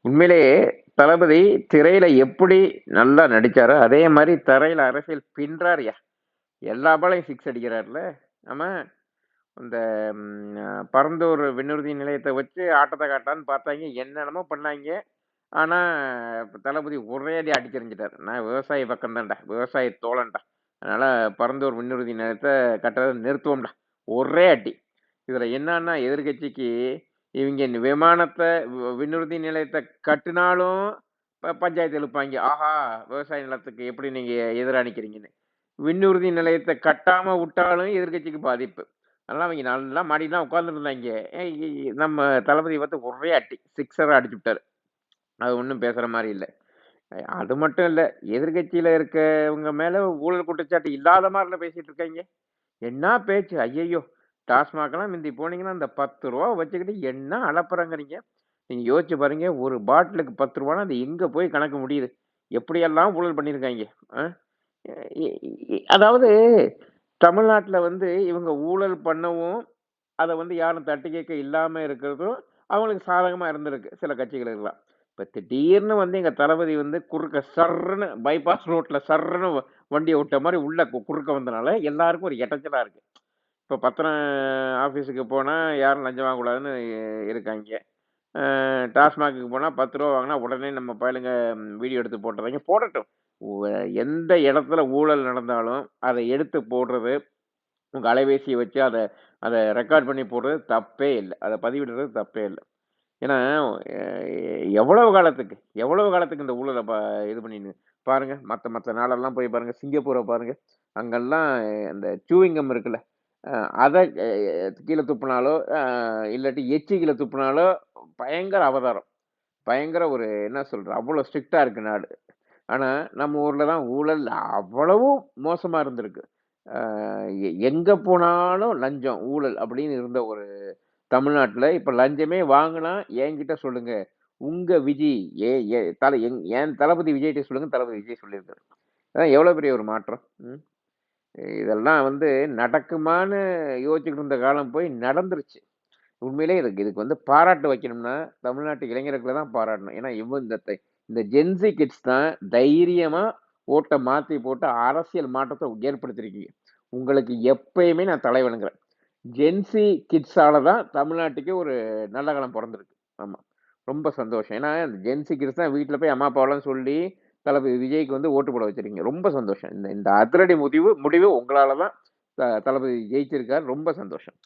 உண்மையிலேயே தளபதி திரையில எப்படி நல்லா நடிச்சாரோ, அதே மாரி தரையில அரசியல் பின்றாருய்யா. எல்லா பாலையும் சிக்ஸ் அடிக்கிறார்ல. ஆமா. இந்த பரந்தூர் விண்ணுறுதி நிலையத்த வச்சு ஆட்டத்த காட்டலான்னு பார்த்தாய்ங்க. என்னென்னமோ பண்ணாய்ங்க. ஆனா, தளபதி ஒரே அடி அடிச்செறிஞ்சிட்டாரு. நான் விவசாயி பக்கம் தான்டா. விவசாய தோழன்டா. அதனால பரந்தூர் விண்ணுறுதி நிலையத்த கட்டுறத நிறுத்துவோம்டா. ஒரே அடி. இதுல என்னான்னா, எதிர்க்கட்சிக்கு இவிங்க இந்த விமானத்த விண்ணுறுதி நிலையத்த கட்டுனாலும் பஞ்சாயத்து இழுப்பாய்ங்க. ஆஹா! விவசாய நிலத்துக்கு எப்படி நீங்க எதிரா நிக்கிறீங்கன்னு. விண்ணுறுதி நிலையத்த கட்டாம வுட்டாலும் எதிர்க்கட்சிக்கு பாதிப்பு. அதனால அவைங்க நல்லா மாடிலாம் உட்கார்ந்துருந்தாய்ங்க. நம்ம தளபதி பார்த்து ஒரே அடி. சிக்ஸரா அடிச்சுப்புட்டாரு. அது ஒண்ணும் பேசுற மாரி இல்ல. அது மட்டும் இல்ல. எதிர்க்கட்சியில இருக்கவங்க மேல ஊழல் குற்றச்சாட்டு இல்லாத மாரில பேசிட்டு இருக்காய்ங்க. என்னா பேச்சு! ஐயய்யோ! டாஸ்மாக்லாம் மிந்தி போனீங்கன்னா, அந்த ரூ. 10 வச்சுக்கிட்டு என்ன அலப்பறங்கிறீங்க? நீங்க யோசிச்சு பாருங்க. ஒரு பாட்டிலுக்கு ரூ. 10னா அது எங்க போய் கணக்கு முடியுது? எப்படியெல்லாம் ஊழல் பண்ணியிருக்காய்ங்க. அ எ அதாவது தமிழ்நாட்டுல வந்து இவங்க ஊழல் பண்ணவும், அத வந்து யாரும் தட்டி கேட்க இல்லாம இருக்கிறதும், அவங்களுக்கு சாதகமா இருந்திருக்கு, சில கட்சிகளுக்கெல்லாம். இப்ப திடீர்னு வந்து எங்க தளபதி வந்து குறுக்க சர்ருன்னு பைபாஸ் ரோட்ல சர்ருன்னு வண்டிய விட்ட மாரி உள்ள குறுக்க வந்தனால, எல்லாருக்கும் ஒரு எட்டச்சலா இருக்கு. இப்ப பத்திரம் ஆஃபீஸுக்கு போனா யாரும் லஞ்சம் வாங்கக்கூடாதுன்னு இருக்காய்ங்க. டாஸ்மாகுக்கு போனா ரூ. 10 வாங்குனா உடனே நம்ம பயலுங்க வீடியோ எடுத்து போட்டுறாய்ங்க. போடட்டும். உ எந்த இடத்துல ஊழல் நடந்தாலும், அத எடுத்து போடுறது, உங்க அலைபேசிய வச்சு அத அத ரெக்கார்ட் பண்ணி போடுறது தப்பே இல்ல. அத பதிவிடுறது தப்பே இல்ல. ஏன்னா, எ எவ்வளவு காலத்துக்கு? எவ்வளவு காலத்துக்கு இந்த ஊழல இது பண்ணின்னு பாருங்க. மத்த மத்த நாடெல்லாம் போய் பாருங்க. சிங்கப்பூர பாருங்க. அங்கெல்லாம் இந்த சூயிங் கம் இருக்குல்ல. அ அத கீழ துப்புனாலோ, இல்லாட்டி எச்சி கீழ துப்புனாலோ பயங்கர அபராதம். பயங்கர ஒரு என்ன சொல்றது? அவ்வளோ ஸ்ட்ரிக்ட்டா இருக்கு நாடு. ஆனா, நம்ம ஊர்ல தான் ஊழல் அவ்வளவும் மோசமா இருந்திருக்கு. அ எங்க போனாலும் லஞ்சம், ஊழல் அப்படின்னு இருந்த ஒரு தமிழ்நாட்டுல, இப்ப லஞ்சமே வாங்குனா என்கிட்ட சொல்லுங்க. உங்க விஜய் ஏ ஏ தல என் என் தளபதி விஜய்ட்ட சொல்லுங்க, தளபதி விஜய் சொல்லியிருக்காரு. அதான் எவ்வளோ பெரிய ஒரு மாற்றம். ம். இதெல்லாம் வந்து நடக்குமான்னு யோசிச்சுக்கிட்டு இருந்த காலம் போய் நடந்துருச்சு. உண்மையிலேயே இதுக்கு வந்து பாராட்டு வைக்கணும்னா, தமிழ்நாட்டு இளைஞர்கள தான் பாராட்டணும். ஏன்னா, இந்த ஜென்ஸி கிட்ஸ் தான் தைரியமா ஓட்ட மாத்தி போட்டு அரசியல் மாற்றத்த ஏற்படுத்தியிருக்கீங்க. உங்களுக்கு எப்பயுமே நான் தலைவணங்குறேன். ஜென்ஸி கிட்ஸால தான் தமிழ்நாட்டுக்கே ஒரு நல்ல காலம் பொறந்திருக்கு. ஆமா. ரொம்ப சந்தோஷம். ஏன்னா, இந்த ஜென்ஸி கிட்ஸ் தான் வீட்ல போய் அம்மா, அப்பாவெல்லாம் சொல்லி, தளபதி விஜய்க்கு வந்து ஓட்டு போட வச்சிருக்கீங்க. ரொம்ப சந்தோஷம். இந்த இந்த அதிரடி முடிவு முடிவு உங்களால தான் தளபதி ஜெயிச்சிருக்காரு. ரொம்ப சந்தோஷம்.